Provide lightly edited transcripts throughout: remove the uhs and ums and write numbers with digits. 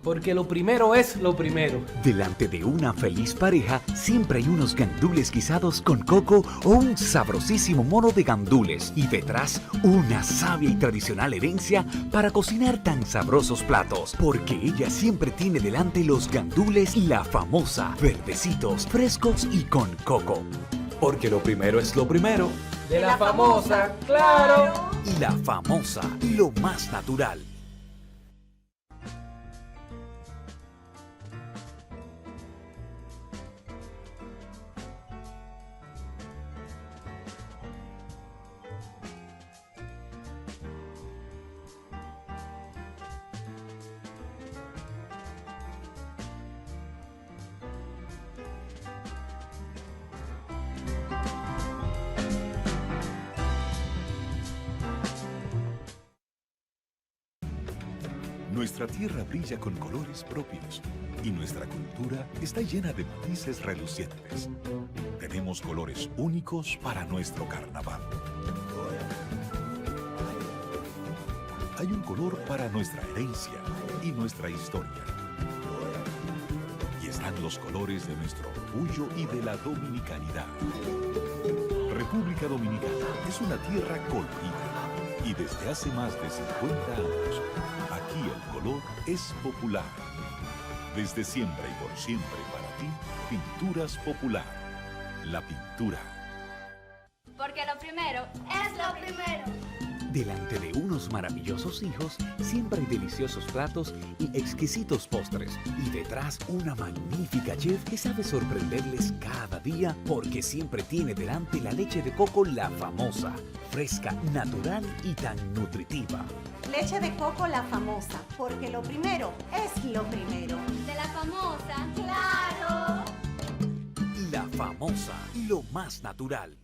Porque lo primero es lo primero. Delante de una feliz pareja siempre hay unos gandules guisados con coco o un sabrosísimo mono de gandules y detrás una sabia y tradicional herencia para cocinar tan sabrosos platos. Porque ella siempre tiene delante los gandules La Famosa, verdecitos, frescos y con coco. Porque lo primero es lo primero. De La Famosa, claro. Y La Famosa, lo más natural. Nuestra tierra brilla con colores propios y nuestra cultura está llena de matices relucientes. Tenemos colores únicos para nuestro carnaval. Hay un color para nuestra herencia y nuestra historia. Y están los colores de nuestro orgullo y de la dominicanidad. República Dominicana es una tierra colorida y desde hace más de 50 años aquí el color es popular. Desde siempre y por siempre para ti, Pinturas Popular. La pintura. Porque lo primero es lo primero. Delante de unos maravillosos hijos siempre hay deliciosos platos y exquisitos postres. Y detrás una magnífica chef que sabe sorprenderles cada día porque siempre tiene delante la leche de coco La Famosa. Fresca, natural y tan nutritiva. Leche de coco La Famosa, porque lo primero es lo primero. De La Famosa, claro. La Famosa, lo más natural.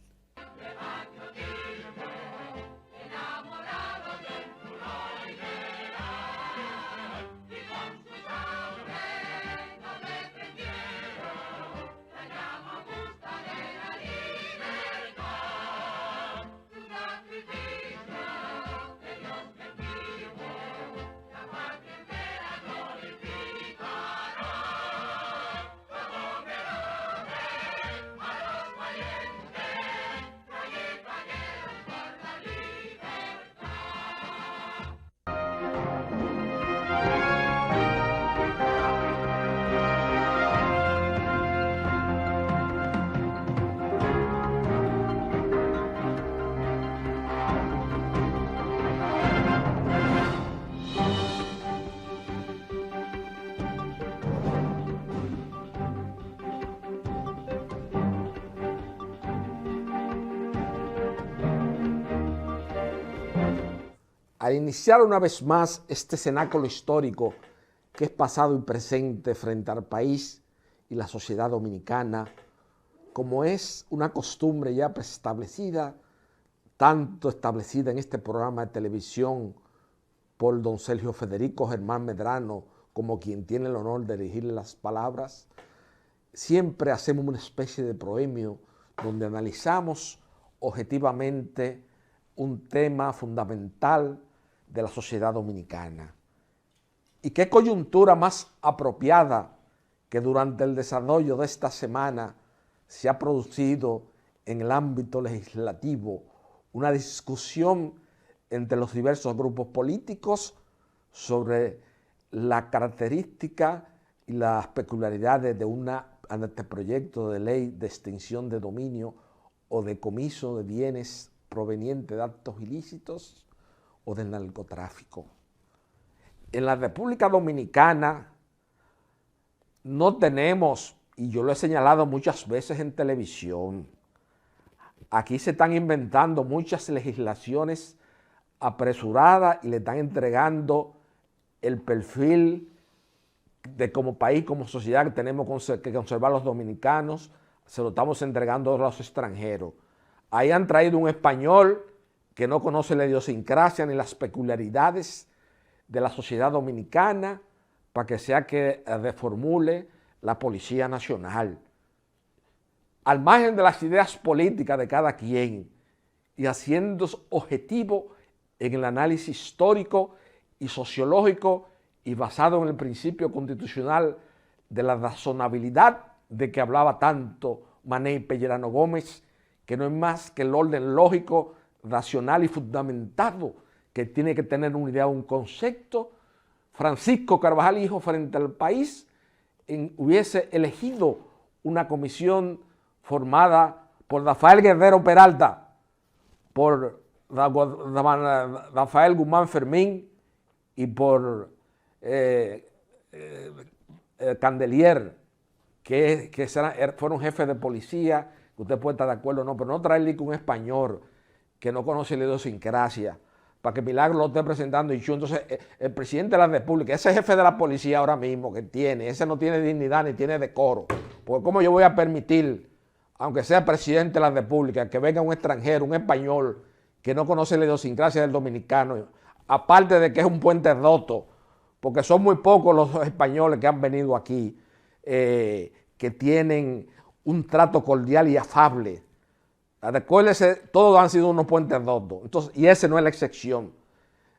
Al iniciar una vez más este cenáculo histórico que es pasado y presente frente al país y la sociedad dominicana, como es una costumbre ya preestablecida, tanto establecida en este programa de televisión por don Sergio Federico Germán Medrano, como quien tiene el honor de elegirle las palabras, siempre hacemos una especie de proemio donde analizamos objetivamente un tema fundamental de la sociedad dominicana. ¿Y qué coyuntura más apropiada que durante el desarrollo de esta semana se ha producido en el ámbito legislativo una discusión entre los diversos grupos políticos sobre la característica y las peculiaridades de un anteproyecto de ley de extinción de dominio o decomiso de bienes provenientes de actos ilícitos o del narcotráfico? En la República Dominicana no tenemos, y yo lo he señalado muchas veces en televisión, aquí se están inventando muchas legislaciones apresuradas y le están entregando el perfil de como país, como sociedad que tenemos que conservar los dominicanos, se lo estamos entregando a los extranjeros. Ahí han traído un español que no conoce la idiosincrasia ni las peculiaridades de la sociedad dominicana para que sea que reformule la Policía Nacional. Al margen de las ideas políticas de cada quien y haciendo objetivo en el análisis histórico y sociológico y basado en el principio constitucional de la razonabilidad de que hablaba tanto Manet y Pellerano Gómez, que no es más que el orden lógico, racional y fundamentado que tiene que tener una idea, un concepto, Francisco Carvajal Hijo frente al país hubiese elegido una comisión formada por Rafael Guerrero Peralta, por Rafael Guzmán Fermín y por Candelier, que fueron jefes de policía, que usted puede estar de acuerdo o no, pero no traerle un español que no conoce la idiosincrasia, para que Milagro lo esté presentando y yo. Entonces, el presidente de la República, ese jefe de la policía ahora mismo que tiene, ese no tiene dignidad ni tiene decoro, porque ¿cómo yo voy a permitir, aunque sea presidente de la República, que venga un extranjero, un español, que no conoce la idiosincrasia del dominicano, aparte de que es un puente roto, porque son muy pocos los españoles que han venido aquí, que tienen un trato cordial y afable? Recuérdese, todos han sido unos puentes rotos, entonces, y ese no es la excepción.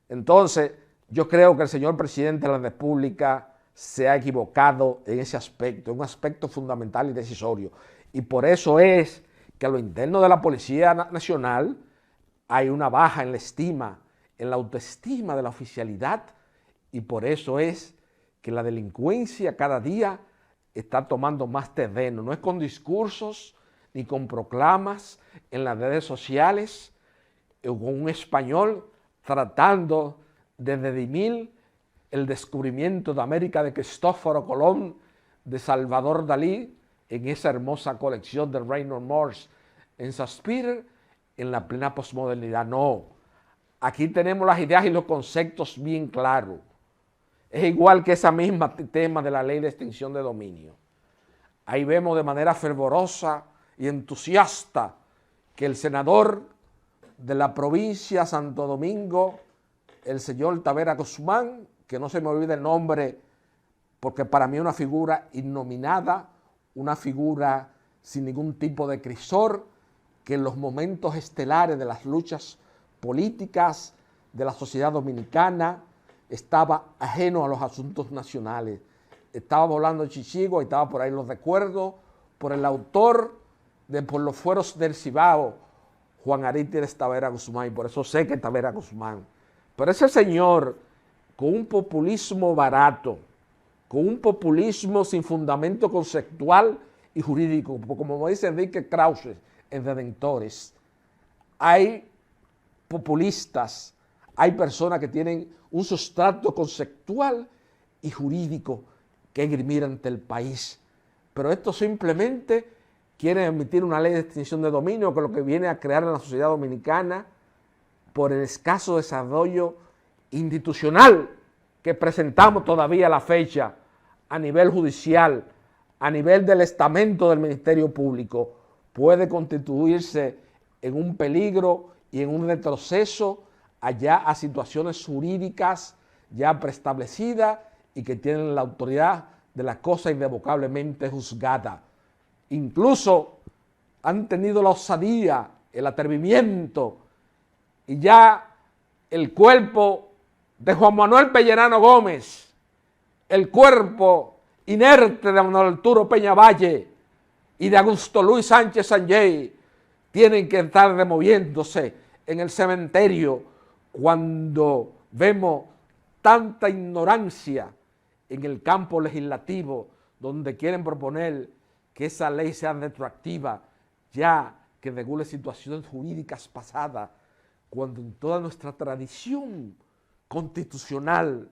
Entonces, yo creo que el señor presidente de la República se ha equivocado en ese aspecto, un aspecto fundamental y decisorio. Y por eso es que a lo interno de la Policía Nacional hay una baja en la estima, en la autoestima de la oficialidad, y por eso es que la delincuencia cada día está tomando más terreno. No es con discursos ni con proclamas en las redes sociales, o con un español tratando de redimir el descubrimiento de América de Cristóforo Colón, de Salvador Dalí, en esa hermosa colección de Raynor Morse en Shakespeare, en la plena posmodernidad. No, aquí tenemos las ideas y los conceptos bien claros. Es igual que ese mismo tema de la ley de extinción de dominio. Ahí vemos de manera fervorosa y entusiasta que el senador de la provincia de Santo Domingo, el señor Tavera Guzmán, que no se me olvide el nombre, porque para mí es una figura innominada, una figura sin ningún tipo de crisor, que en los momentos estelares de las luchas políticas de la sociedad dominicana estaba ajeno a los asuntos nacionales. Estaba volando chichigo y estaba por ahí, los recuerdos, por el autor de Por los fueros del Cibao, Juan Arístides Tavera Guzmán, y por eso sé que Tavera Guzmán. Pero ese señor, con un populismo barato, con un populismo sin fundamento conceptual y jurídico, como dice Enrique Krause en Redentores, hay populistas, hay personas que tienen un sustrato conceptual y jurídico que esgrimir ante el país. Pero esto simplemente quiere emitir una ley de extinción de dominio, que lo que viene a crear en la sociedad dominicana, por el escaso desarrollo institucional que presentamos todavía a la fecha a nivel judicial, a nivel del estamento del Ministerio Público, puede constituirse en un peligro y en un retroceso allá a situaciones jurídicas ya preestablecidas y que tienen la autoridad de la cosa irrevocablemente juzgada. Incluso han tenido la osadía, el atrevimiento, y ya el cuerpo de Juan Manuel Pellerano Gómez, el cuerpo inerte de Manuel Arturo Peña Valle y de Augusto Luis Sánchez Sanjay tienen que estar removiéndose en el cementerio cuando vemos tanta ignorancia en el campo legislativo, donde quieren proponer que esa ley sea retroactiva, ya que regule situaciones jurídicas pasadas, cuando en toda nuestra tradición constitucional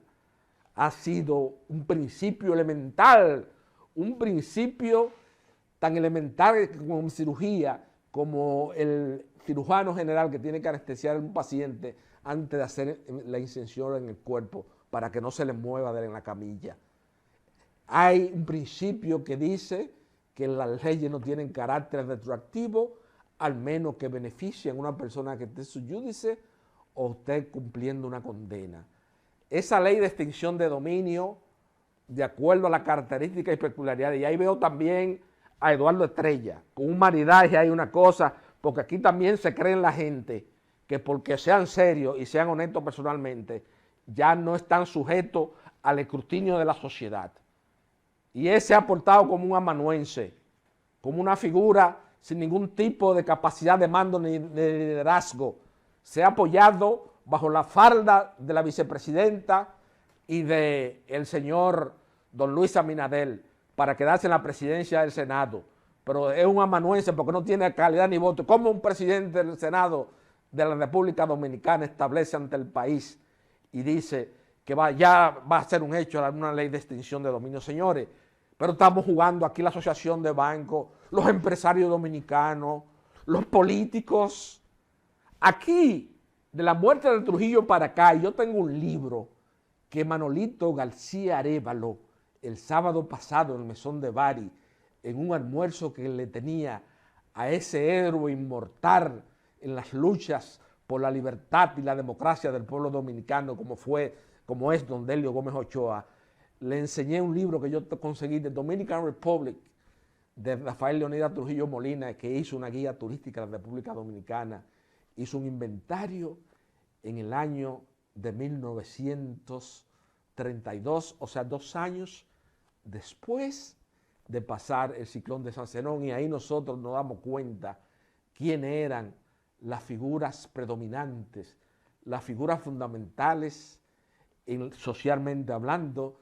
ha sido un principio elemental, un principio tan elemental como en cirugía, como el cirujano general que tiene que anestesiar a un paciente antes de hacer la incisión en el cuerpo para que no se le mueva de en la camilla. Hay un principio que dice que las leyes no tienen carácter retroactivo, al menos que beneficien a una persona que esté sub iudice o esté cumpliendo una condena. Esa ley de extinción de dominio, de acuerdo a las características y peculiaridades, y ahí veo también a Eduardo Estrella, con un maridaje hay una cosa, porque aquí también se cree en la gente que porque sean serios y sean honestos personalmente, ya no están sujetos al escrutinio de la sociedad. Y él se ha portado como un amanuense, como una figura sin ningún tipo de capacidad de mando ni de liderazgo. Se ha apoyado bajo la falda de la vicepresidenta y del señor don Luis Abinader para quedarse en la presidencia del Senado. Pero es un amanuense porque no tiene calidad ni voto. ¿Cómo un presidente del Senado de la República Dominicana establece ante el país y dice que ya va a ser un hecho una ley de extinción de dominio? Señores, pero estamos jugando aquí la asociación de bancos, los empresarios dominicanos, los políticos. Aquí, de la muerte de Trujillo para acá, yo tengo un libro que Manolito García Arévalo, el sábado pasado en el Mesón de Bari, en un almuerzo que le tenía a ese héroe inmortal en las luchas por la libertad y la democracia del pueblo dominicano, como es don Delio Gómez Ochoa, le enseñé un libro que yo conseguí de Dominican Republic, de Rafael Leonidas Trujillo Molina, que hizo una guía turística de la República Dominicana, hizo un inventario en el año de 1932, o sea, 2 años después de pasar el ciclón de San Zenón, y ahí nosotros nos damos cuenta quiénes eran las figuras predominantes, las figuras fundamentales socialmente hablando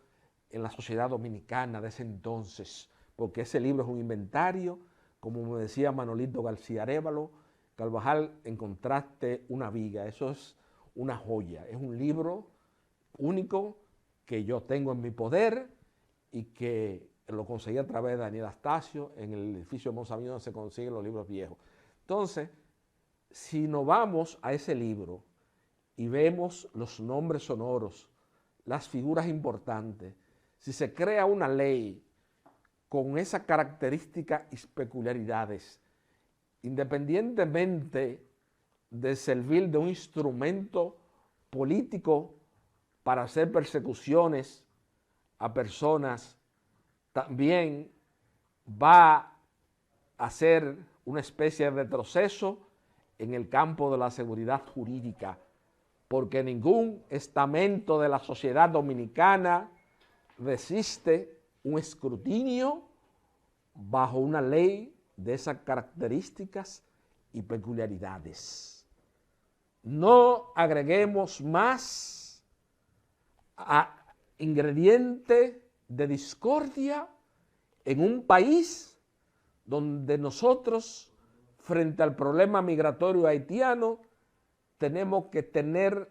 en la sociedad dominicana de ese entonces, porque ese libro es un inventario, como me decía Manolito García Arévalo, Carvajal, encontraste una viga, eso es una joya, es un libro único que yo tengo en mi poder y que lo conseguí a través de Daniel Astacio en el edificio de Monsabiño donde se consiguen los libros viejos. Entonces, si nos vamos a ese libro y vemos los nombres sonoros, las figuras importantes, si se crea una ley con esas características y peculiaridades, independientemente de servir de un instrumento político para hacer persecuciones a personas, también va a ser una especie de retroceso en el campo de la seguridad jurídica, porque ningún estamento de la sociedad dominicana resiste un escrutinio bajo una ley de esas características y peculiaridades. No agreguemos más ingrediente de discordia en un país donde nosotros, frente al problema migratorio haitiano, tenemos que estar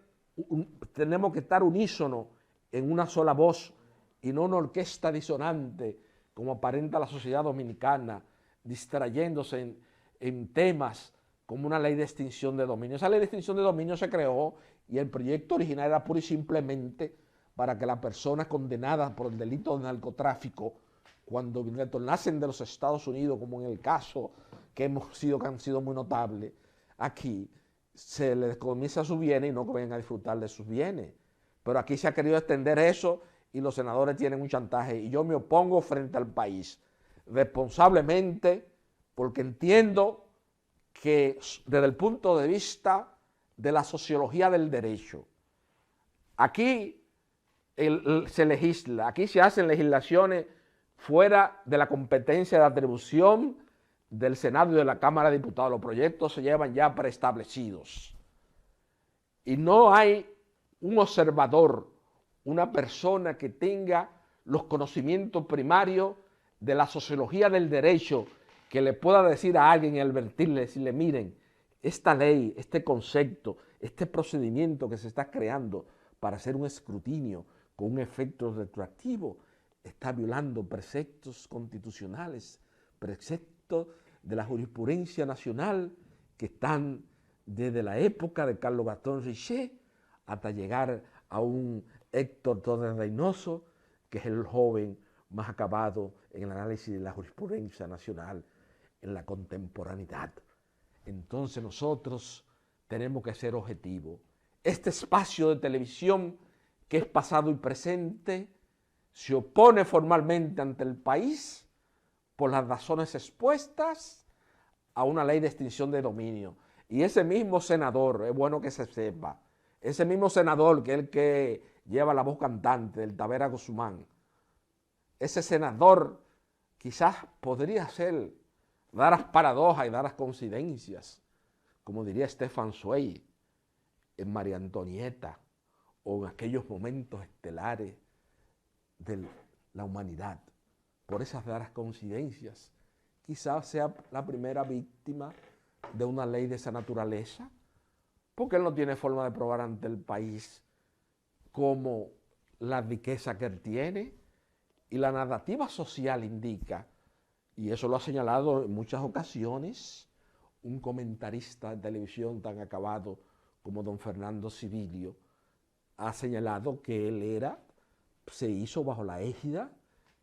unísono en una sola voz y no una orquesta disonante, como aparenta la sociedad dominicana, distrayéndose en temas como una ley de extinción de dominio. Esa ley de extinción de dominio se creó y el proyecto original era pura y simplemente para que las personas condenadas por el delito de narcotráfico, cuando retornasen de los Estados Unidos, como en el caso que han sido muy notables, aquí se les comienza sus bienes y no que vayan a disfrutar de sus bienes. Pero aquí se ha querido extender eso y los senadores tienen un chantaje y yo me opongo frente al país responsablemente porque entiendo que desde el punto de vista de la sociología del derecho, aquí se legisla, aquí se hacen legislaciones fuera de la competencia de atribución del Senado y de la Cámara de Diputados. Los proyectos se llevan ya preestablecidos y no hay un observador, una persona que tenga los conocimientos primarios de la sociología del derecho que le pueda decir a alguien y advertirle, decirle, miren, esta ley, este concepto, este procedimiento que se está creando para hacer un escrutinio con un efecto retroactivo está violando preceptos constitucionales, preceptos de la jurisprudencia nacional que están desde la época de Carlos Gastón Richet hasta llegar a un Héctor Torres Reynoso, que es el joven más acabado en el análisis de la jurisprudencia nacional en la contemporaneidad. Entonces nosotros tenemos que ser objetivos. Este espacio de televisión, que es pasado y presente, se opone formalmente ante el país por las razones expuestas a una ley de extinción de dominio. Y ese mismo senador, es bueno que se sepa, ese mismo senador que es el que lleva la voz cantante del Tavera Guzmán. Ese senador quizás podría ser, dadas paradojas y dadas coincidencias, como diría Stefan Zweig, en María Antonieta o en aquellos momentos estelares de la humanidad. Por esas raras coincidencias, quizás sea la primera víctima de una ley de esa naturaleza, porque él no tiene forma de probar ante el país como la riqueza que él tiene, y la narrativa social indica, y eso lo ha señalado en muchas ocasiones, un comentarista de televisión tan acabado como don Fernando Civilio, ha señalado que él se hizo bajo la égida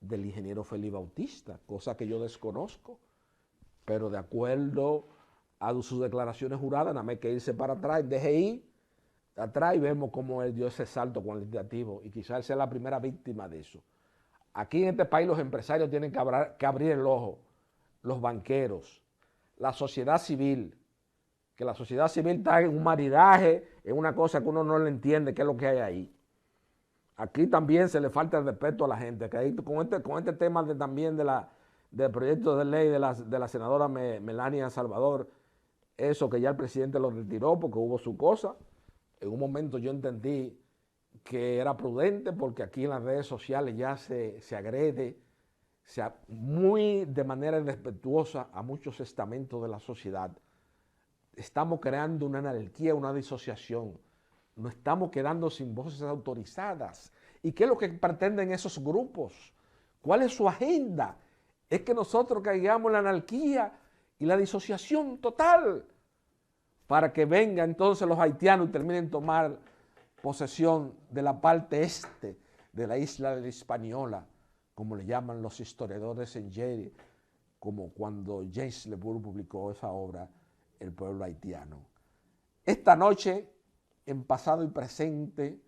del ingeniero Félix Bautista, cosa que yo desconozco, pero de acuerdo a sus declaraciones juradas, nada más que irse para atrás, deje ir atrás y vemos cómo él dio ese salto cualitativo, y quizás él sea la primera víctima de eso. Aquí en este país los empresarios tienen que abrir el ojo, los banqueros, la sociedad civil, que la sociedad civil está en un maridaje, en una cosa que uno no le entiende qué es lo que hay ahí. Aquí también se le falta el respeto a la gente, que ahí con este tema también del proyecto de ley de la senadora Melania Salvador, eso que ya el presidente lo retiró porque hubo su cosa. En un momento yo entendí que era prudente porque aquí en las redes sociales ya se agrede muy de manera irrespetuosa a muchos estamentos de la sociedad. Estamos creando una anarquía, una disociación. Nos estamos quedando sin voces autorizadas. ¿Y qué es lo que pretenden esos grupos? ¿Cuál es su agenda? Es que nosotros caigamos en la anarquía y la disociación total para que vengan entonces los haitianos y terminen tomar posesión de la parte este de la isla de la Hispaniola, como le llaman los historiadores en Yale, como cuando James Le Bourg publicó esa obra, El pueblo haitiano. Esta noche, en pasado y presente,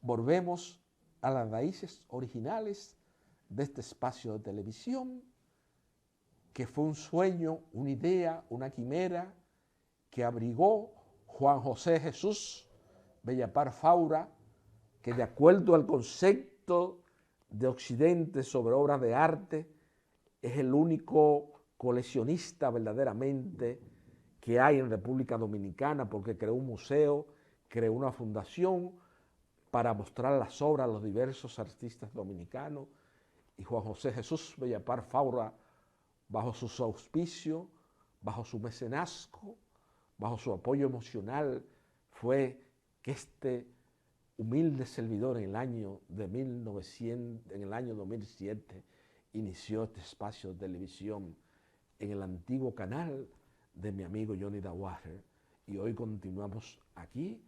volvemos a las raíces originales de este espacio de televisión, que fue un sueño, una idea, una quimera, que abrigó Juan José Jesús Bellapar Faura, que de acuerdo al concepto de Occidente sobre obras de arte, es el único coleccionista verdaderamente que hay en República Dominicana, porque creó un museo, creó una fundación para mostrar las obras de los diversos artistas dominicanos, y Juan José Jesús Bellapar Faura, bajo su auspicio, bajo su mecenazgo, bajo su apoyo emocional, fue que este humilde servidor en el año 2007 inició este espacio de televisión en el antiguo canal de mi amigo Johnny Dawater, y hoy continuamos aquí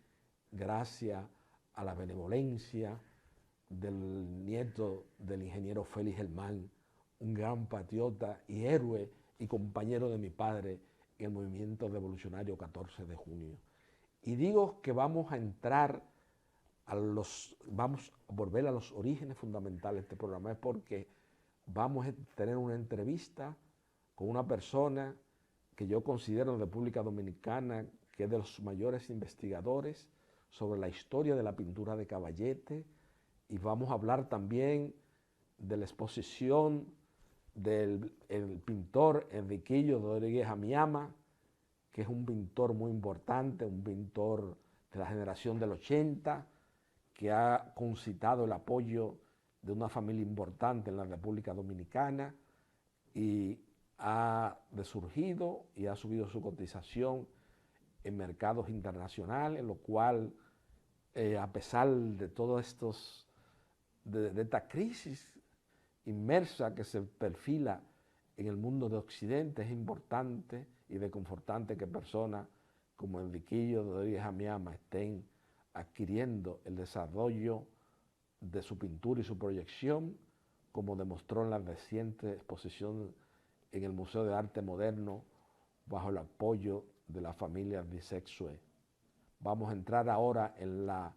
gracias a la benevolencia del nieto del ingeniero Félix Germán, un gran patriota y héroe y compañero de mi padre en el movimiento revolucionario 14 de junio. Y digo que vamos a entrar vamos a volver a los orígenes fundamentales de este programa, es porque vamos a tener una entrevista con una persona que yo considero en República Dominicana que es de los mayores investigadores sobre la historia de la pintura de Caballete, y vamos a hablar también de la exposición del pintor Enriquillo Rodríguez Amiama, que es un pintor muy importante, un pintor de la generación del 80, que ha concitado el apoyo de una familia importante en la República Dominicana y ha resurgido y ha subido su cotización en mercados internacionales, lo cual, a pesar de todos de esta crisis inmersa que se perfila en el mundo de Occidente, es importante y reconfortante que personas como Enriquillo Rodríguez Amiama estén adquiriendo el desarrollo de su pintura y su proyección, como demostró en la reciente exposición en el Museo de Arte Moderno bajo el apoyo de la familia Bisexue. Vamos a entrar ahora en la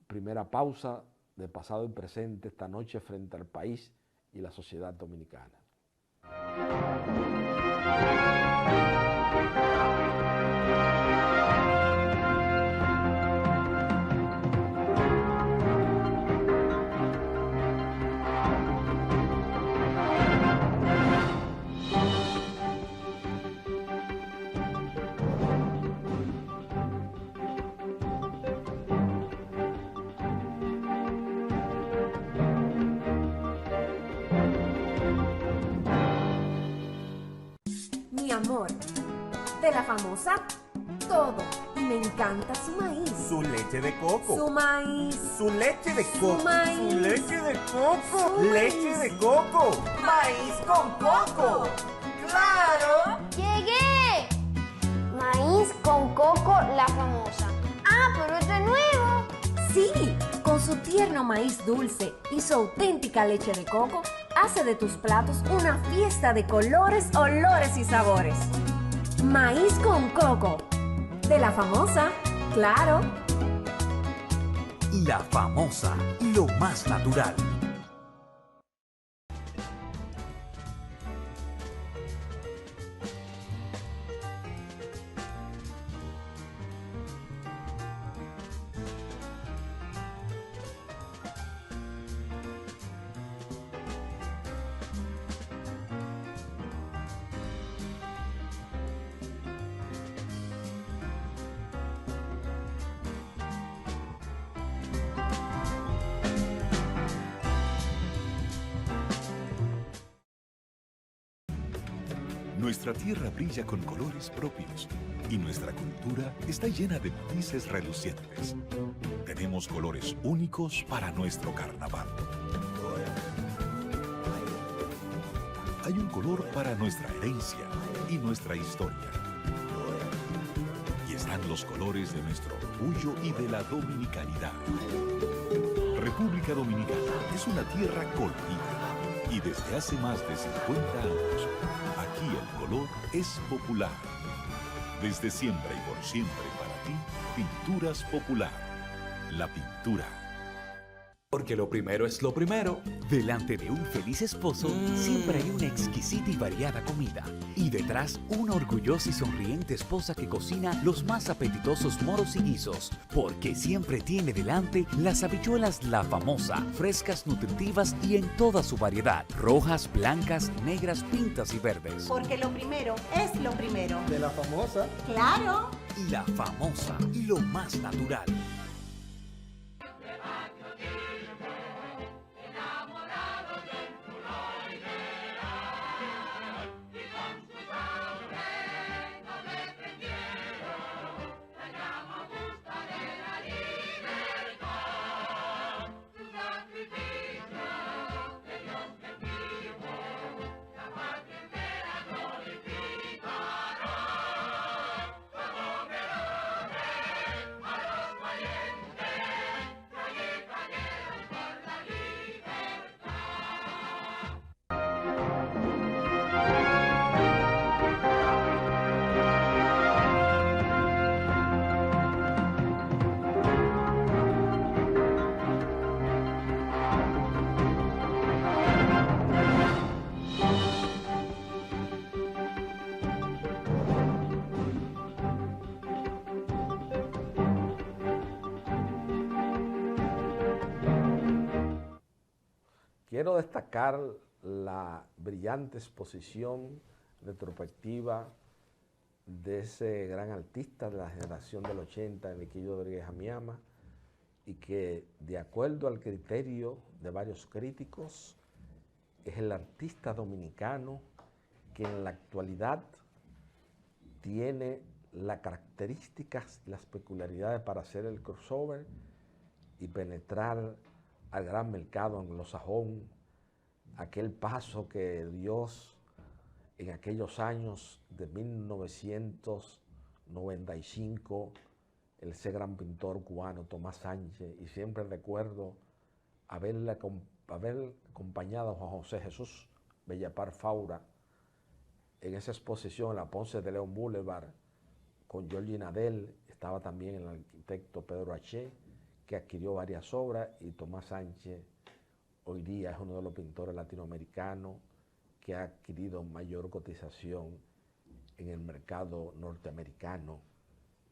primera pausa de pasado y presente esta noche frente al país y la sociedad dominicana. De la famosa, todo. Y me encanta su maíz. Su leche de coco. Su maíz. Su leche de coco. Su maíz. Su leche de coco. Su Leche maíz. de coco. Maíz con coco. ¡Claro! ¡Llegué! Maíz con coco, la famosa. Ah, pero este es nuevo. Sí, con su tierno maíz dulce y su auténtica leche de coco, hace de tus platos una fiesta de colores, olores y sabores. Maíz con coco. De la famosa, claro. La Famosa, lo más natural. Nuestra tierra brilla con colores propios y nuestra cultura está llena de matices relucientes. Tenemos colores únicos para nuestro carnaval. Hay un color para nuestra herencia y nuestra historia. Y están los colores de nuestro orgullo y de la dominicanidad. República Dominicana es una tierra colorida y desde hace más de 50 años, aquí el color es popular. Desde siempre y por siempre para ti, Pinturas Popular. La pintura. Porque lo primero es lo primero. Delante de un feliz esposo siempre hay una exquisita y variada comida. Y detrás, una orgullosa y sonriente esposa que cocina los más apetitosos moros y guisos. Porque siempre tiene delante las habichuelas La Famosa, frescas, nutritivas y en toda su variedad. Rojas, blancas, negras, pintas y verdes. Porque lo primero es lo primero. De la famosa. Claro. La Famosa, lo más natural. Quiero destacar la brillante exposición retrospectiva de ese gran artista de la generación del 80, Enriquillo Rodríguez Amiama, y que, de acuerdo al criterio de varios críticos, es el artista dominicano que en la actualidad tiene las características y las peculiaridades para hacer el crossover y penetrar al gran mercado anglosajón, aquel paso que Dios en aquellos años de 1995, ese gran pintor cubano Tomás Sánchez, y siempre recuerdo haber acompañado a Juan José Jesús Bellapar Faura en esa exposición en la Ponce de León Boulevard con Giorgi Nadel, estaba también el arquitecto Pedro H., que adquirió varias obras, y Tomás Sánchez hoy día es uno de los pintores latinoamericanos que ha adquirido mayor cotización en el mercado norteamericano,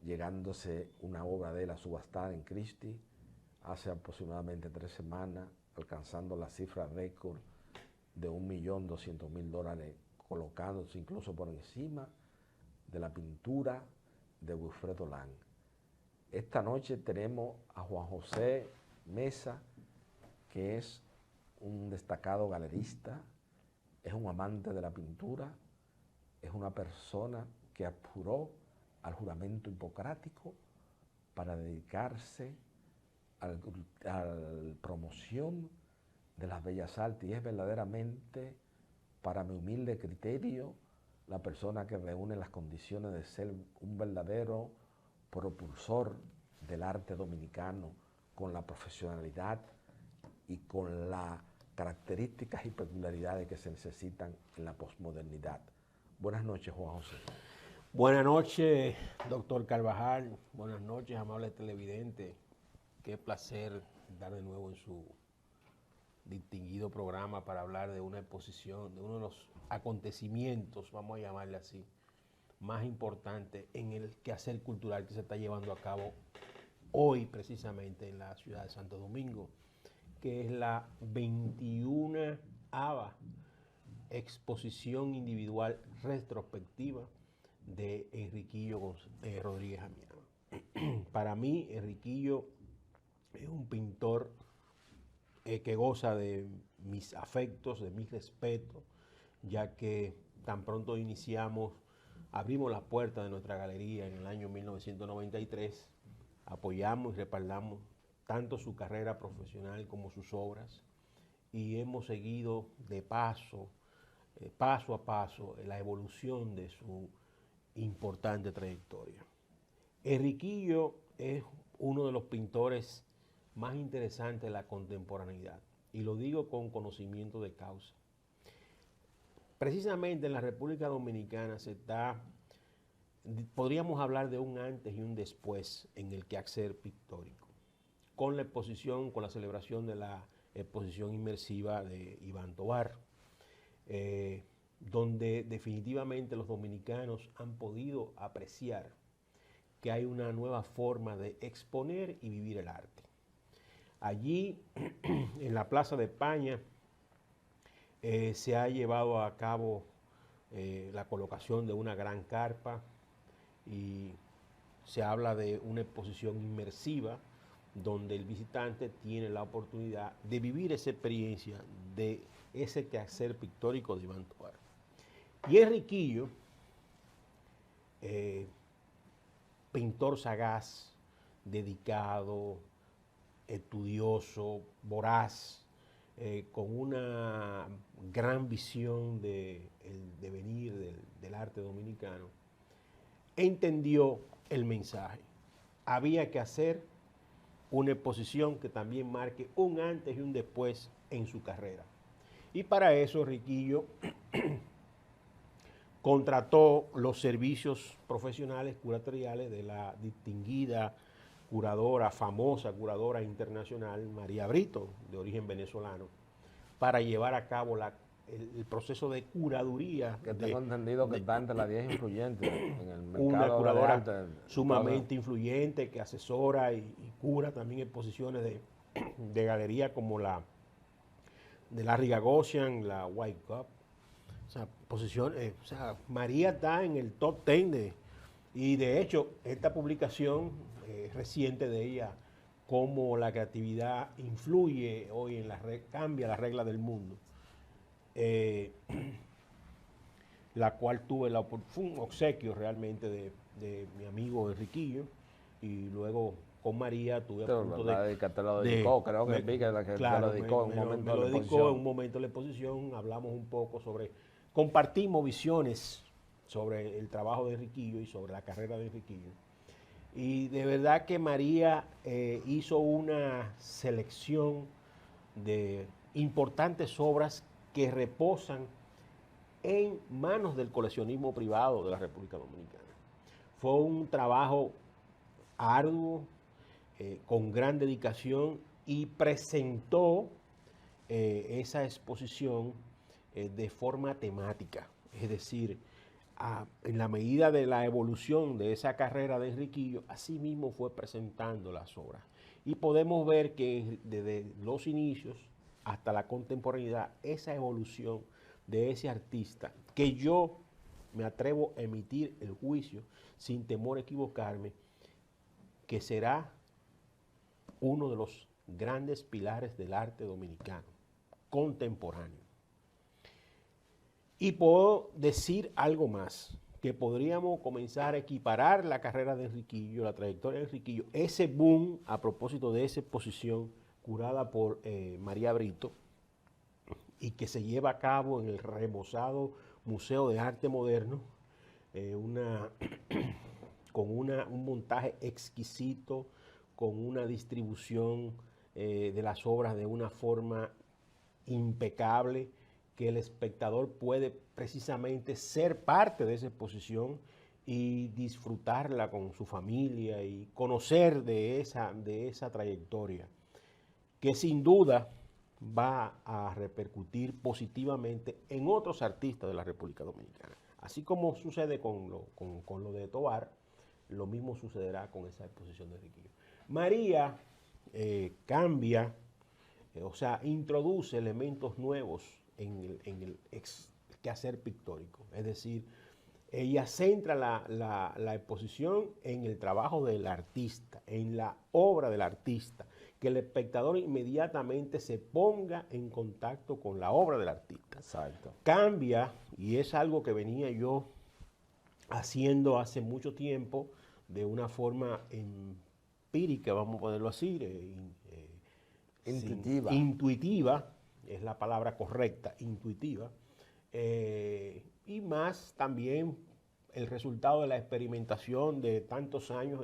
llegándose una obra de él a subastar en Christie hace aproximadamente 3 semanas, alcanzando la cifra récord de $1.200.000, colocándose incluso por encima de la pintura de Wilfredo Lang. Esta noche tenemos a Juan José Mesa, que es un destacado galerista, es un amante de la pintura, es una persona que apuró al juramento hipocrático para dedicarse a la promoción de las bellas artes, y es verdaderamente, para mi humilde criterio, la persona que reúne las condiciones de ser un verdadero propulsor del arte dominicano, con la profesionalidad y con las características y peculiaridades que se necesitan en la posmodernidad. Buenas noches, Juan José. Buenas noches, doctor Carvajal. Buenas noches, amable televidente. Qué placer estar de nuevo en su distinguido programa para hablar de una exposición, de uno de los acontecimientos, vamos a llamarle así, más importantes en el quehacer cultural que se está llevando a cabo hoy precisamente en la ciudad de Santo Domingo, que es la 21ª exposición individual retrospectiva de Enriquillo Rodríguez Amián. Para mí, Enriquillo es un pintor que goza de mis afectos, de mi respeto, ya que tan pronto abrimos las puertas de nuestra galería en el año 1993, apoyamos y respaldamos tanto su carrera profesional como sus obras, y hemos seguido de paso a paso la evolución de su importante trayectoria. Enriquillo es uno de los pintores más interesantes de la contemporaneidad, y lo digo con conocimiento de causa. Precisamente en la República Dominicana podríamos hablar de un antes y un después en el quehacer pictórico, con la celebración de la exposición inmersiva de Iván Tovar, donde definitivamente los dominicanos han podido apreciar que hay una nueva forma de exponer y vivir el arte. Allí, en la Plaza de España, se ha llevado a cabo la colocación de una gran carpa, y se habla de una exposición inmersiva donde el visitante tiene la oportunidad de vivir esa experiencia de ese quehacer pictórico de Iván Tovar. Y Enriquillo, pintor sagaz, dedicado, estudioso, voraz, con una gran visión del devenir del arte dominicano, entendió el mensaje. Había que hacer una exposición que también marque un antes y un después en su carrera. Y para eso Enriquillo contrató los servicios profesionales curatoriales de la distinguida curadora, famosa curadora internacional, María Brito, de origen venezolano, para llevar a cabo el proceso de curaduría. Que tengo entendido que está entre las 10 influyentes en el mercado. Una curadora de arte, sumamente influyente, que asesora y cura también exposiciones de galería como la de Larry Gagosian, la White Cup. María está en el top 10 y de hecho esta publicación reciente de ella, cómo la creatividad influye hoy cambia las reglas del mundo, la cual fue un obsequio realmente de mi amigo Enriquillo, y luego con María tuve a punto te lo dedicó, creo que claro, lo dedicó en un momento me lo dedicó en un momento de la exposición. Hablamos un poco compartimos visiones sobre el trabajo de Enriquillo y sobre la carrera de Enriquillo. Y de verdad que María hizo una selección de importantes obras que reposan en manos del coleccionismo privado de la República Dominicana. Fue un trabajo arduo, con gran dedicación, y presentó esa exposición de forma temática, es decir, en la medida de la evolución de esa carrera de Enriquillo, así mismo fue presentando las obras. Y podemos ver que desde los inicios hasta la contemporaneidad, esa evolución de ese artista, que yo me atrevo a emitir el juicio sin temor a equivocarme, que será uno de los grandes pilares del arte dominicano contemporáneo. Y puedo decir algo más, que podríamos comenzar a equiparar la carrera de Enriquillo, la trayectoria de Enriquillo, ese boom a propósito de esa exposición curada por María Brito y que se lleva a cabo en el remozado Museo de Arte Moderno, con un montaje exquisito, con una distribución de las obras de una forma impecable, que el espectador puede precisamente ser parte de esa exposición y disfrutarla con su familia y conocer de esa trayectoria, que sin duda va a repercutir positivamente en otros artistas de la República Dominicana. Así como sucede con lo de Tovar, lo mismo sucederá con esa exposición de Enriquillo. María cambia, o sea, introduce elementos nuevos en el quehacer pictórico. Es decir, ella centra la exposición en el trabajo del artista, en la obra del artista, que el espectador inmediatamente se ponga en contacto con la obra del artista. Exacto. Cambia, y es algo que venía yo haciendo hace mucho tiempo, de una forma empírica, vamos a ponerlo así, Intuitiva. Intuitiva, es la palabra correcta, intuitiva, y más también el resultado de la experimentación de tantos años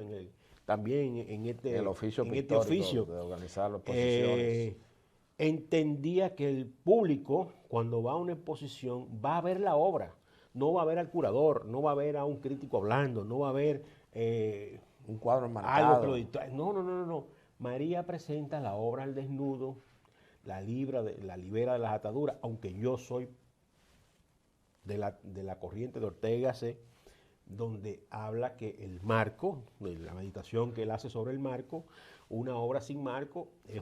también en el oficio en pictórico, este oficio. de organizar las exposiciones. Entendía que el público, cuando va a una exposición, va a ver la obra, no va a ver al curador, no va a ver a un crítico hablando, no va a ver un cuadro algo que enmarcado. no. María presenta la obra al desnudo, la libera de las ataduras, aunque yo soy de la corriente de Ortega y Gasset, donde habla que el marco, de la meditación que él hace sobre el marco, una obra sin marco es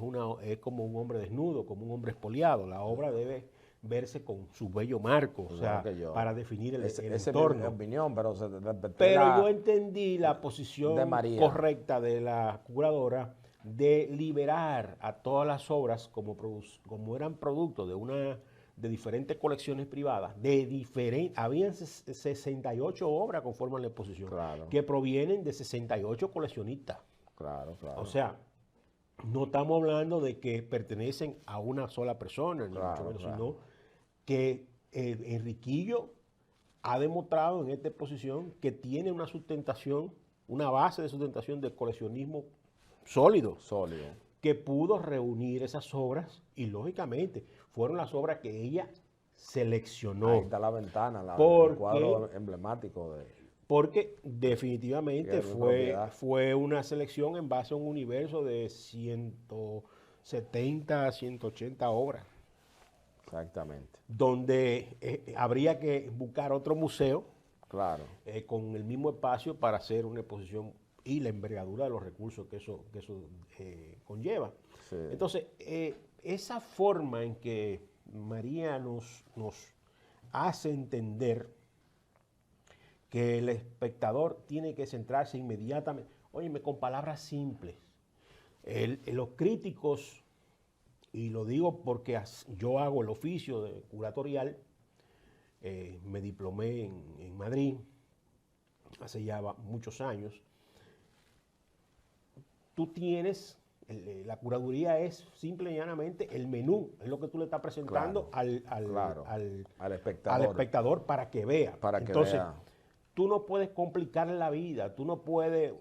como un hombre desnudo, como un hombre espoliado. La obra debe verse con su bello marco, o sea, para definir el entorno. Esa es mi opinión, pero yo entendí la posición de María, correcta de la curadora de liberar a todas las obras como eran producto de diferentes colecciones privadas, habían 68 obras conforme a la exposición, claro, que provienen de 68 coleccionistas. Claro. O sea, no estamos hablando de que pertenecen a una sola persona, ni mucho menos, sino que Enriquillo ha demostrado en esta exposición que tiene una sustentación, una base de sustentación de coleccionismo sólido, que pudo reunir esas obras y lógicamente fueron las obras que ella seleccionó. Ahí está la ventana, el cuadro emblemático porque definitivamente fue una selección en base a un universo de 170, 180 obras. Exactamente. Donde habría que buscar otro museo, claro, con el mismo espacio para hacer una exposición y la envergadura de los recursos que eso conlleva. Sí. Entonces, esa forma en que María nos hace entender que el espectador tiene que centrarse inmediatamente, óyeme, con palabras simples. Los críticos, y lo digo porque yo hago el oficio de curatorial, me diplomé en Madrid hace ya muchos años. Tú tienes, la curaduría es simple y llanamente el menú, es lo que tú le estás presentando al espectador para que vea. Entonces, tú no puedes complicarle la vida, tú no puedes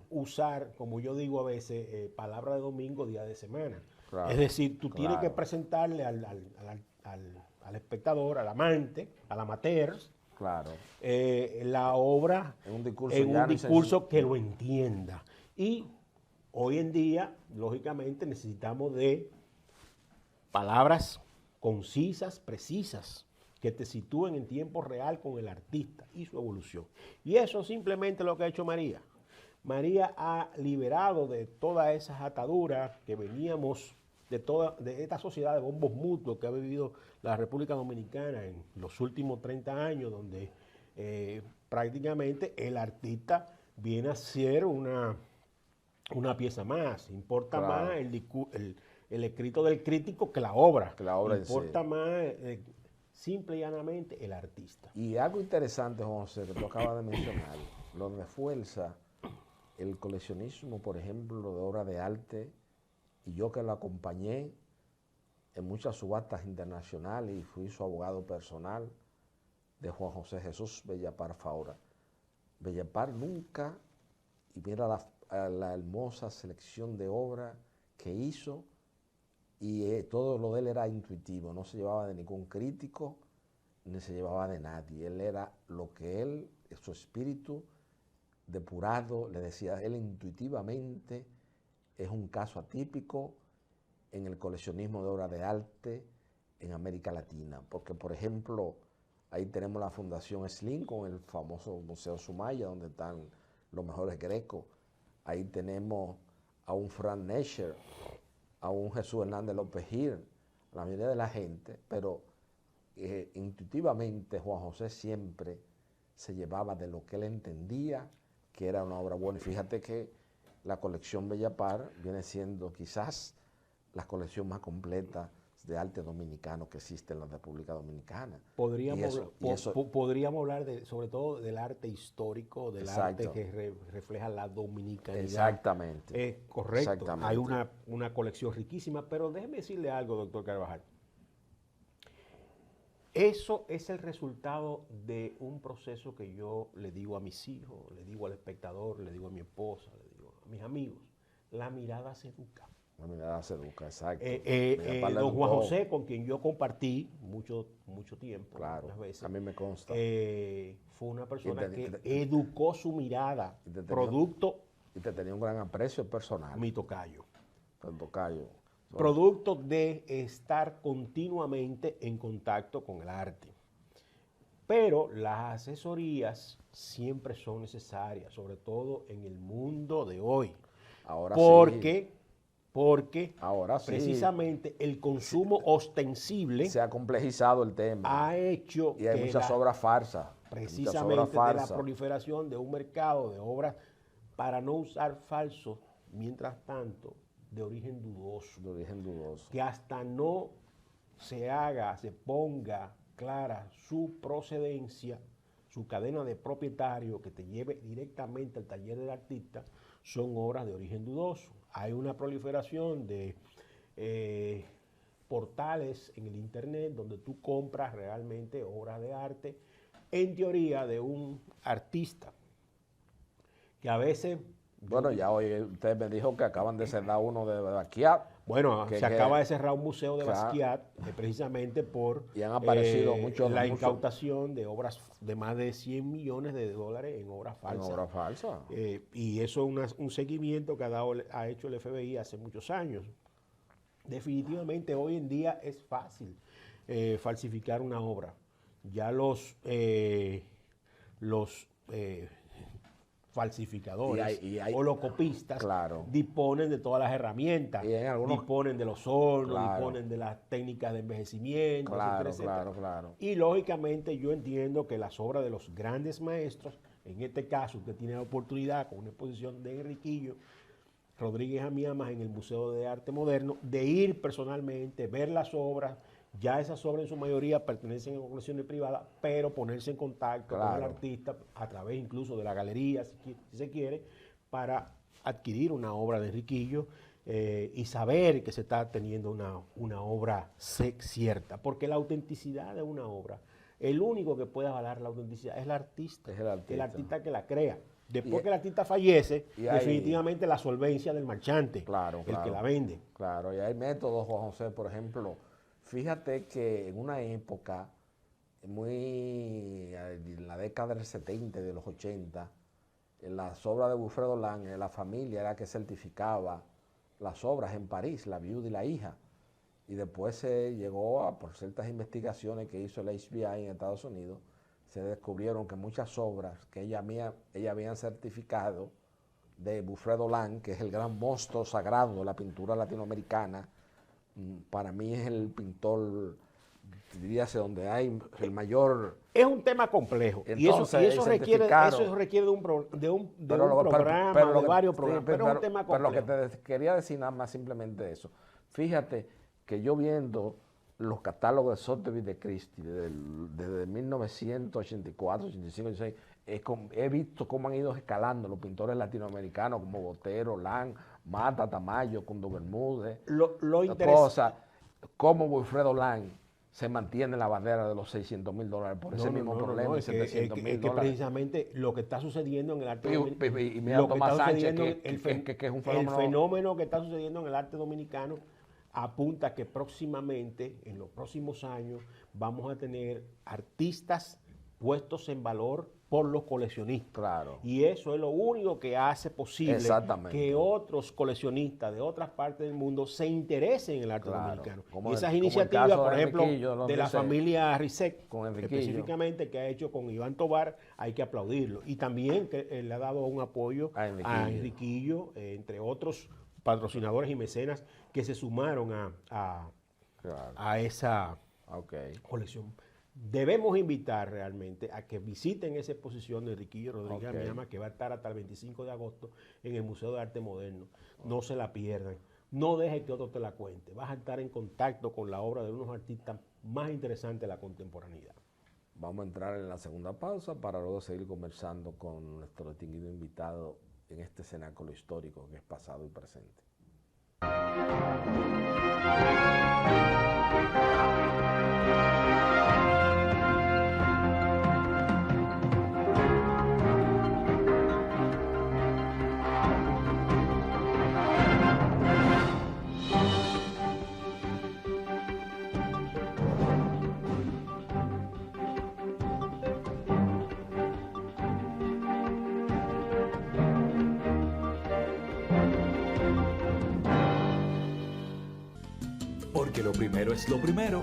usar, como yo digo a veces, palabra de domingo, día de semana. Claro, es decir, tú tienes que presentarle al espectador, al amante, al amateur, la obra en un discurso que lo entienda. Y hoy en día, lógicamente, necesitamos de palabras concisas, precisas, que te sitúen en tiempo real con el artista y su evolución. Y eso simplemente es lo que ha hecho María. María ha liberado de todas esas ataduras que veníamos de esta sociedad de bombos mutuos que ha vivido la República Dominicana en los últimos 30 años, donde prácticamente el artista viene a ser una pieza más. Importa más el escrito del crítico que la obra. Importa más simple y llanamente el artista. Y algo interesante, José, que tú acabas de mencionar, lo refuerza el coleccionismo, por ejemplo, de obras de arte, y yo que lo acompañé en muchas subastas internacionales y fui su abogado personal, de Juan José Jesús Bellapar Faura. Bellapar nunca, y mira la hermosa selección de obras que hizo, y todo lo de él era intuitivo, no se llevaba de ningún crítico, ni se llevaba de nadie. Él era lo que él, su espíritu depurado, le decía, él intuitivamente es un caso atípico en el coleccionismo de obras de arte en América Latina, porque por ejemplo, ahí tenemos la Fundación Slim con el famoso Museo Sumaya, donde están los mejores grecos. Ahí tenemos a un Frank Nesher, a un Jesús Hernández López Gil, la mayoría de la gente, pero intuitivamente Juan José siempre se llevaba de lo que él entendía que era una obra buena. Y fíjate que la colección Bellapar viene siendo quizás la colección más completa de arte dominicano que existe en la República Dominicana. Podríamos hablar sobre todo del arte histórico, del arte que refleja la dominicanidad. Exactamente. Correcto. Exactamente. Hay una colección riquísima, pero déjeme decirle algo, doctor Carvajal. Eso es el resultado de un proceso que yo le digo a mis hijos, le digo al espectador, le digo a mi esposa, le digo a mis amigos. La mirada se educa. La mirada se educa, exacto. Don Juan José, con quien yo compartí mucho tiempo, claro, muchas veces, a mí me consta. Fue una persona que educó su mirada, y te tenía un gran aprecio personal. Mi tocayo. El tocayo. Producto de estar continuamente en contacto con el arte. Pero las asesorías siempre son necesarias, sobre todo en el mundo de hoy. Ahora Porque ahora sí, precisamente el consumo ostensible se ha complejizado el tema. Ha hecho y hay muchas obras farsas. Precisamente de la proliferación de un mercado de obras, para no usar falsos, mientras tanto, de origen dudoso. De origen dudoso. Que hasta no se ponga clara su procedencia, su cadena de propietario que te lleve directamente al taller del artista, son obras de origen dudoso. Hay una proliferación de portales en el internet donde tú compras realmente obras de arte, en teoría de un artista, que a veces... Bueno, ya hoy usted me dijo que acaban de cerrar uno de Basquiat. Bueno, se acaba de cerrar un museo de Basquiat precisamente por y han aparecido la incautación de obras de más de 100 millones de dólares en obras falsas. En obras falsas. Y eso es un seguimiento que ha hecho el FBI hace muchos años. Definitivamente hoy en día es fácil falsificar una obra. Ya los falsificadores o los copistas disponen de todas las herramientas, disponen de los hornos, disponen de las técnicas de envejecimiento, etcétera. Y lógicamente yo entiendo que las obras de los grandes maestros, en este caso usted tiene la oportunidad con una exposición de Enriquillo Rodríguez Amiamas en el Museo de Arte Moderno, de ir personalmente, ver las obras. Ya esas obras en su mayoría pertenecen a colecciones privadas, pero ponerse en contacto con el artista a través incluso de la galería, si se quiere, para adquirir una obra de Enriquillo y saber que se está teniendo una obra cierta. Porque la autenticidad de una obra, el único que puede avalar la autenticidad es el artista. Es el artista que la crea. Después que el artista fallece, definitivamente la solvencia del marchante, el que la vende. Claro, y hay métodos, Juan José, por ejemplo. Fíjate que en una época, en la década del 70 y de los 80, en las obras de Wilfredo Lange, la familia era que certificaba las obras en París, La viuda y la hija. Y después se llegó por ciertas investigaciones que hizo el FBI en Estados Unidos, se descubrieron que muchas obras que ella habían certificado de Wilfredo Lange, que es el gran monstruo sagrado de la pintura latinoamericana, para mí es el pintor, diríase, donde hay el mayor... Es un tema complejo. Entonces, y eso requiere de un programa, de varios programas, pero es un tema complejo. Pero lo que te quería decir nada más simplemente eso. Fíjate que yo viendo los catálogos de Sotheby's de Christie desde 1984, 85, 86, he visto cómo han ido escalando los pintores latinoamericanos como Botero, Lang, Mata, Tamayo, Cundo Bermúdez, Lo interesante. cómo Wilfredo Lang se mantiene en la bandera de los $600,000 por ese mismo problema, es $700,000. que precisamente lo que está sucediendo en el arte dominicano, y mira a Tomás Sánchez, que es un fenómeno. el fenómeno que está sucediendo en el arte dominicano apunta que próximamente, en los próximos años, vamos a tener artistas puestos en valor por los coleccionistas. Claro. Y eso es lo único que hace posible que otros colesionistas de otras partes del mundo se interesen en el arte dominicano. Y esas iniciativas, por ejemplo, de la familia Risek, específicamente, que ha hecho con Iván Tobar, hay que aplaudirlo. Y también que le ha dado un apoyo a Enriquillo, entre otros patrocinadores y mecenas que se sumaron a esa colección. Debemos invitar realmente a que visiten esa exposición de Enriquillo Rodríguez Amiama, que va a estar hasta el 25 de agosto en el Museo de Arte Moderno. No se la pierdan. No deje que otro te la cuente. Vas a estar en contacto con la obra de unos artistas más interesantes de la contemporaneidad. Vamos a entrar en la segunda pausa para luego seguir conversando con nuestro distinguido invitado en este cenáculo histórico que es pasado y presente. Porque lo primero es lo primero.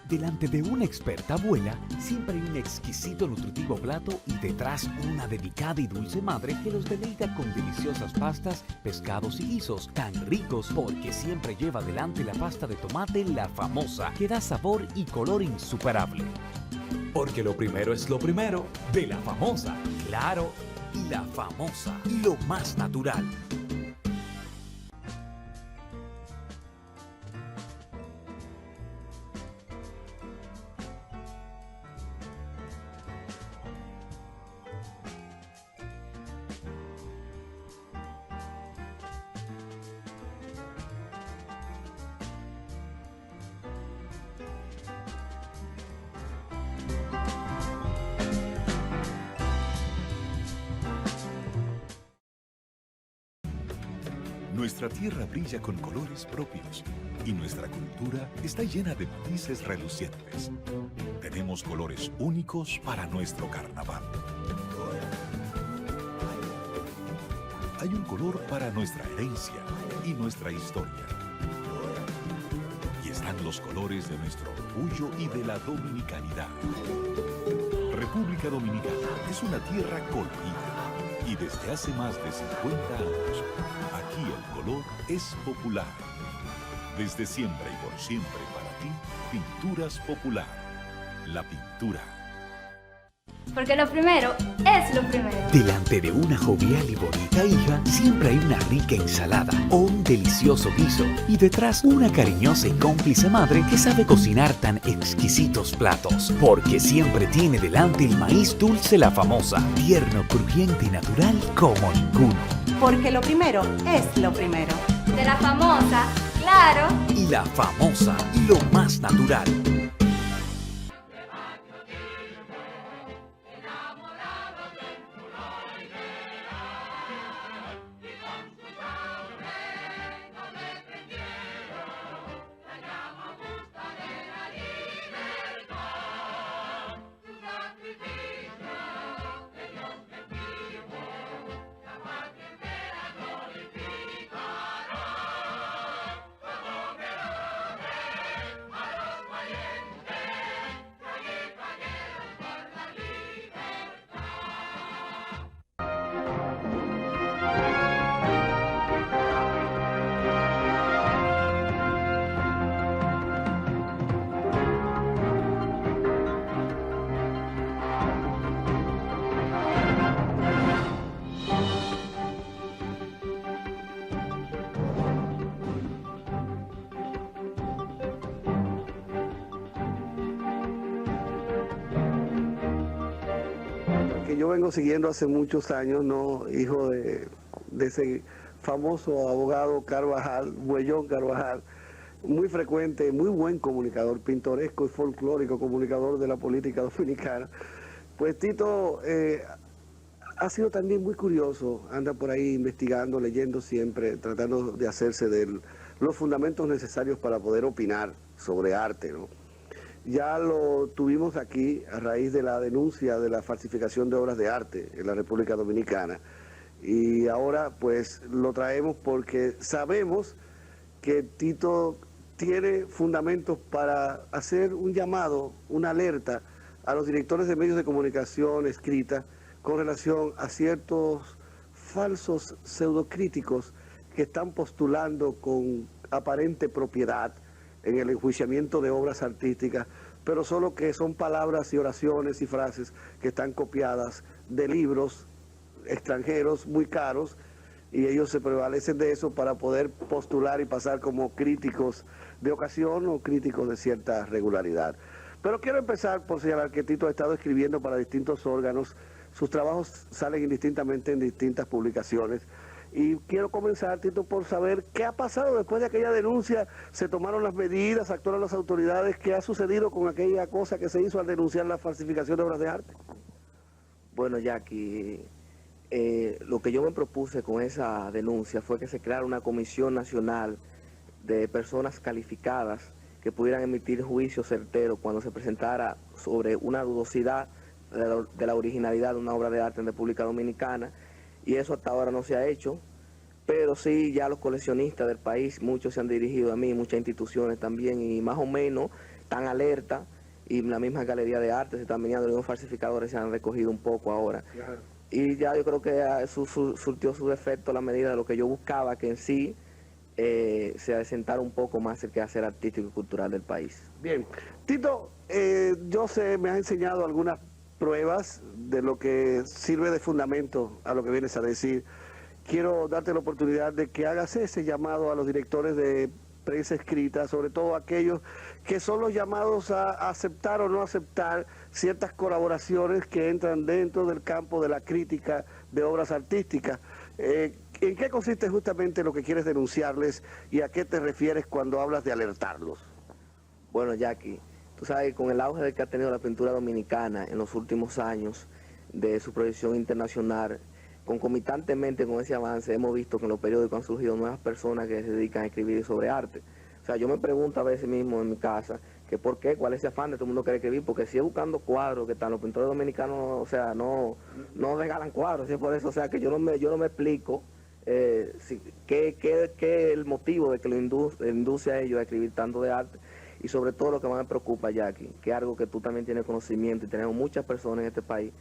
Delante de una experta abuela, siempre hay un exquisito nutritivo plato y detrás una delicada y dulce madre que los deleita con deliciosas pastas, pescados y guisos tan ricos porque siempre lleva adelante la pasta de tomate La Famosa, que da sabor y color insuperable. Porque lo primero es lo primero de La Famosa, claro, y La Famosa, lo más natural. Nuestra tierra brilla con colores propios y nuestra cultura está llena de matices relucientes. Tenemos colores únicos para nuestro carnaval. Hay un color para nuestra herencia y nuestra historia. Y están los colores de nuestro orgullo y de la dominicanidad. República Dominicana es una tierra colorida y desde hace más de 50 años, aquí el color es popular. Desde siempre y por siempre para ti, Pinturas Popular. La pintura. Porque lo primero es lo primero. Delante de una jovial y bonita hija, siempre hay una rica ensalada o un delicioso guiso. Y detrás, una cariñosa y cómplice madre que sabe cocinar tan exquisitos platos. Porque siempre tiene delante el maíz dulce La Famosa, tierno, crujiente y natural como ninguno. Porque lo primero es lo primero. De La Famosa, claro. Y La Famosa, lo más natural. que yo vengo siguiendo hace muchos años, ¿no? Hijo de ese famoso abogado Carvajal, Buellón Carvajal, muy frecuente, muy buen comunicador, pintoresco y folclórico, comunicador de la política dominicana. Pues Tito ha sido también muy curioso, anda por ahí investigando, leyendo siempre, tratando de hacerse de los fundamentos necesarios para poder opinar sobre arte, ¿no? Ya lo tuvimos aquí a raíz de la denuncia de la falsificación de obras de arte en la República Dominicana. Y ahora pues lo traemos porque sabemos que Tito tiene fundamentos para hacer un llamado, una alerta a los directores de medios de comunicación escrita con relación a ciertos falsos pseudocríticos que están postulando con aparente propiedad en el enjuiciamiento de obras artísticas, pero solo que son palabras y oraciones y frases que están copiadas de libros extranjeros muy caros, y ellos se prevalecen de eso para poder postular y pasar como críticos de ocasión o críticos de cierta regularidad. Pero quiero empezar por señalar que Tito ha estado escribiendo para distintos órganos, sus trabajos salen indistintamente en distintas publicaciones. Y quiero comenzar, Tito, por saber qué ha pasado después de aquella denuncia, se tomaron las medidas, actuaron las autoridades, qué ha sucedido con aquella cosa que se hizo al denunciar la falsificación de obras de arte. Bueno, Jackie, lo que yo me propuse con esa denuncia fue que se creara una comisión nacional de personas calificadas que pudieran emitir juicios certeros cuando se presentara sobre una dudosidad de la originalidad de una obra de arte en República Dominicana, y eso hasta ahora no se ha hecho, pero sí ya los coleccionistas del país, muchos se han dirigido a mí, muchas instituciones también, y más o menos están alerta, y la misma galería de arte se están viniendo, los falsificadores se han recogido un poco ahora. Claro. Y ya yo creo que surtió su efecto la medida de lo que yo buscaba, que en sí se asentara un poco más el quehacer artístico y cultural del país. Bien. Tito, yo sé, me has enseñado algunas pruebas de lo que sirve de fundamento a lo que vienes a decir. Quiero darte la oportunidad de que hagas ese llamado a los directores de prensa escrita, sobre todo aquellos que son los llamados a aceptar o no aceptar ciertas colaboraciones que entran dentro del campo de la crítica de obras artísticas. ¿En qué consiste justamente lo que quieres denunciarles y a qué te refieres cuando hablas de alertarlos? Bueno, Jackie, tú sabes que con el auge que ha tenido la pintura dominicana en los últimos años, de su proyección internacional, concomitantemente con ese avance hemos visto que en los periódicos han surgido nuevas personas que se dedican a escribir sobre arte. O sea, yo me pregunto a veces mismo en mi casa que por qué, cuál es ese afán de todo el mundo quiere escribir, porque si es buscando cuadros que están los pintores dominicanos, o sea, no regalan cuadros, es por eso, o sea, que yo no me explico qué es el motivo de que lo induce a ellos a escribir tanto de arte. Y sobre todo lo que más me preocupa, Jackie, que es algo que tú también tienes conocimiento y tenemos muchas personas en este país,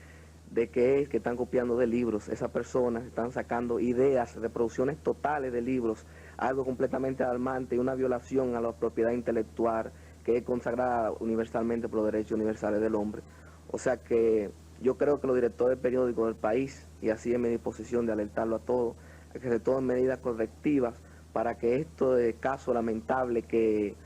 de que es que están copiando de libros. Esas personas están sacando ideas, reproducciones totales de libros, algo completamente alarmante y una violación a la propiedad intelectual que es consagrada universalmente por los derechos universales del hombre. O sea que yo creo que los directores periódicos del país, y así es mi disposición de alertarlo a todos, a que se tomen medidas correctivas para que esto de caso lamentable que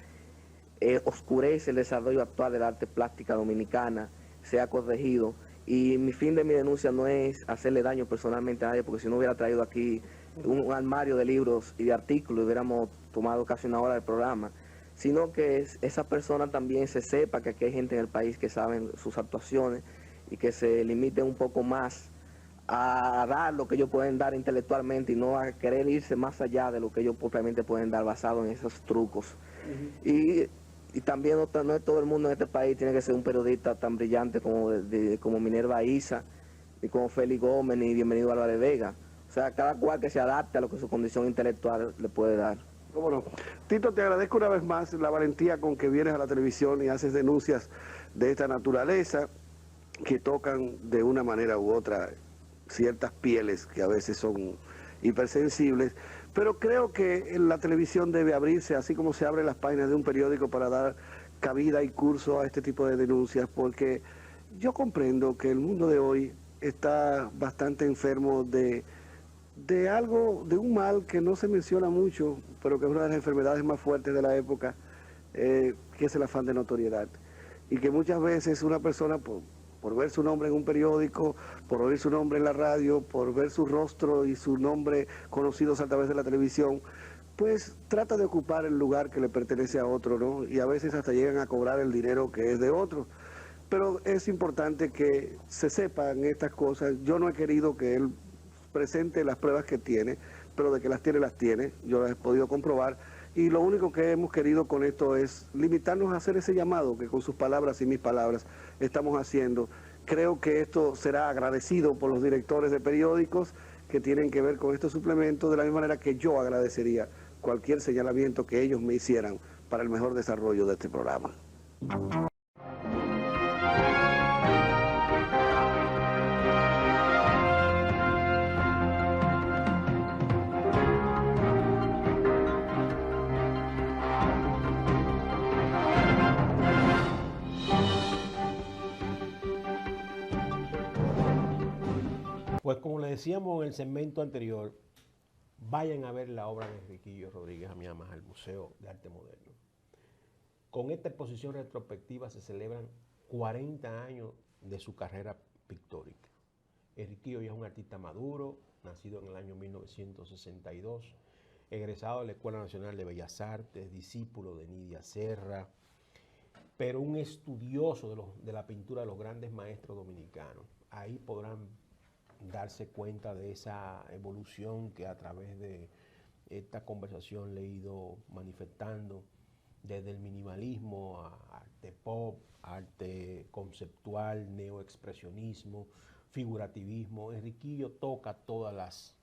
oscurece el desarrollo actual del arte plástica dominicana sea corregido. Y mi fin de mi denuncia no es hacerle daño personalmente a nadie, porque si no hubiera traído aquí un armario de libros y de artículos, hubiéramos tomado casi una hora del programa, sino que esa persona también se sepa que aquí hay gente en el país que saben sus actuaciones y que se limiten un poco más a dar lo que ellos pueden dar intelectualmente y no a querer irse más allá de lo que ellos propiamente pueden dar basado en esos trucos. Y también no es todo el mundo en este país tiene que ser un periodista tan brillante como Minerva Isa, ni como Félix Gómez, ni Bienvenido Álvarez Vega. O sea, cada cual que se adapte a lo que su condición intelectual le puede dar. ¿Cómo no? Tito, te agradezco una vez más la valentía con que vienes a la televisión y haces denuncias de esta naturaleza que tocan de una manera u otra ciertas pieles que a veces son hipersensibles. Pero creo que la televisión debe abrirse, así como se abren las páginas de un periódico, para dar cabida y curso a este tipo de denuncias, porque yo comprendo que el mundo de hoy está bastante enfermo de algo, de un mal que no se menciona mucho, pero que es una de las enfermedades más fuertes de la época, que es el afán de notoriedad. Y que muchas veces una persona por ver su nombre en un periódico, por oír su nombre en la radio, por ver su rostro y su nombre conocidos a través de la televisión, pues trata de ocupar el lugar que le pertenece a otro, ¿no? Y a veces hasta llegan a cobrar el dinero que es de otro. Pero es importante que se sepan estas cosas. Yo no he querido que él presente las pruebas que tiene, pero de que las tiene, yo las he podido comprobar. Y lo único que hemos querido con esto es limitarnos a hacer ese llamado que con sus palabras y mis palabras estamos haciendo. Creo que esto será agradecido por los directores de periódicos que tienen que ver con estos suplementos, de la misma manera que yo agradecería cualquier señalamiento que ellos me hicieran para el mejor desarrollo de este programa. Pues como le decíamos en el segmento anterior, vayan a ver la obra de Enriquillo Rodríguez Amiamas al Museo de Arte Moderno. Con esta exposición retrospectiva se celebran 40 años de su carrera pictórica. Enriquillo ya es un artista maduro, nacido en el año 1962, egresado de la Escuela Nacional de Bellas Artes, discípulo de Nidia Serra, pero un estudioso de la pintura de los grandes maestros dominicanos. Ahí podrán darse cuenta de esa evolución que a través de esta conversación le he ido manifestando, desde el minimalismo a arte pop, arte conceptual, neoexpresionismo, figurativismo. Enriquillo toca todas las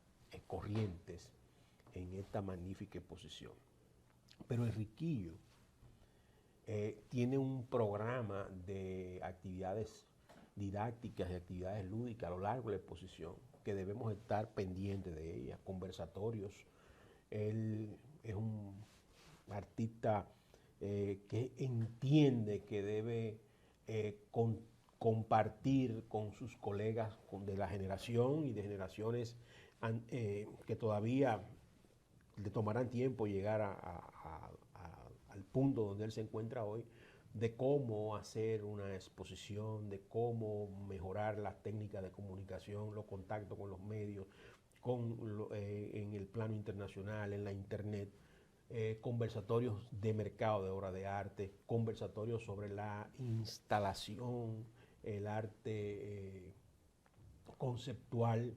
corrientes en esta magnífica exposición. Pero Enriquillo tiene un programa de actividades didácticas y actividades lúdicas a lo largo de la exposición, que debemos estar pendientes de ellas, conversatorios. Él es un artista que entiende que debe compartir con sus colegas de la generación y de generaciones que todavía le tomarán tiempo llegar al punto donde él se encuentra hoy, de cómo hacer una exposición, de cómo mejorar las técnicas de comunicación, los contactos con los medios, en el plano internacional, en la internet, conversatorios de mercado de obra de arte, conversatorios sobre la instalación, el arte conceptual.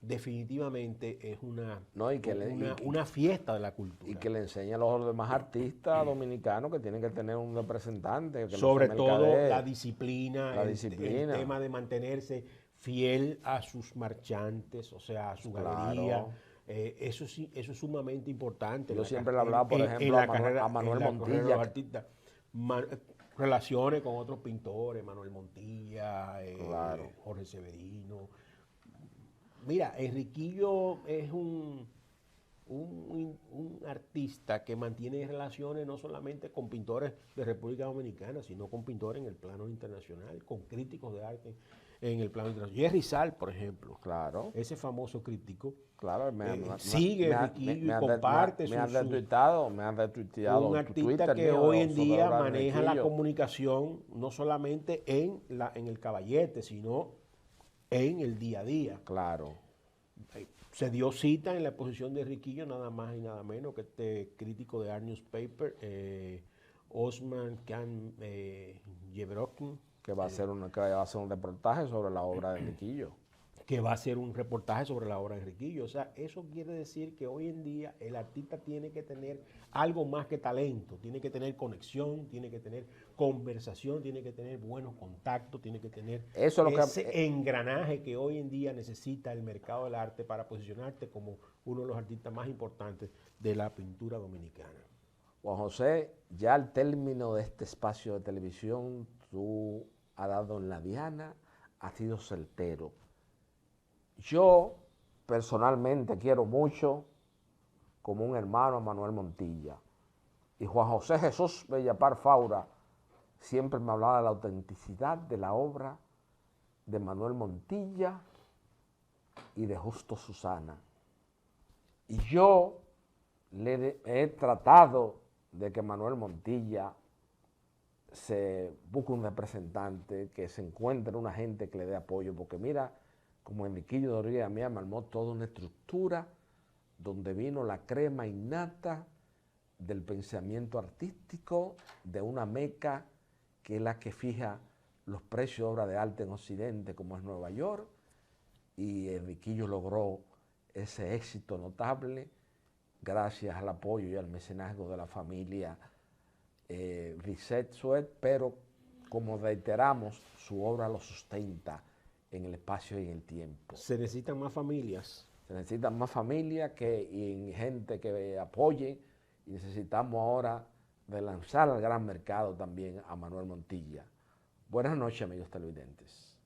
Definitivamente es una fiesta de la cultura. Y que le enseña a los demás artistas dominicanos que tienen que tener un representante. Que sobre no todo mercadee. la disciplina, el tema de mantenerse fiel a sus marchantes, o sea, a su galería. Eso es sumamente importante. Yo siempre le hablaba, por ejemplo, a Manuel Montilla. Relaciones con otros pintores, Manuel Montilla, Jorge Severino. Mira, Enriquillo es un artista que mantiene relaciones no solamente con pintores de República Dominicana, sino con pintores en el plano internacional, con críticos de arte en el plano internacional. Jerry Sal, por ejemplo, ese famoso crítico, sigue Enriquillo y comparte me han retuiteado un artista que hoy en día maneja la comunicación no solamente en el caballete, sino en el día a día. Claro. Se dio cita en la exposición de Enriquillo, nada más y nada menos que este crítico de Art Newspaper, Osman Khan Yebrokin, que va a hacer un reportaje sobre la obra de Enriquillo. Que va a hacer un reportaje sobre la obra de Enriquillo. O sea, eso quiere decir que hoy en día el artista tiene que tener algo más que talento, tiene que tener conexión, tiene que tener conversación, tiene que tener buenos contactos, tiene que tener ese engranaje que hoy en día necesita el mercado del arte para posicionarte como uno de los artistas más importantes de la pintura dominicana. Juan José, ya al término de este espacio de televisión, tú has dado en la diana, has sido certero. Yo personalmente quiero mucho como un hermano a Manuel Montilla. Y Juan José Jesús Bellapar Faura siempre me hablaba de la autenticidad de la obra de Manuel Montilla y de Justo Susana. Y yo he tratado de que Manuel Montilla se busque un representante, que se encuentre una gente que le dé apoyo, porque mira, como Enriquillo Noriega me armó toda una estructura donde vino la crema innata del pensamiento artístico de una meca que es la que fija los precios de obras de arte en Occidente, como es Nueva York, y Enriquillo logró ese éxito notable gracias al apoyo y al mecenazgo de la familia Risset Suet, pero como reiteramos, su obra lo sustenta en el espacio y en el tiempo. Se necesitan más familias. Se necesitan más familias y gente que apoye, y necesitamos ahora relanzar al gran mercado también a Manuel Montilla. Buenas noches, amigos televidentes.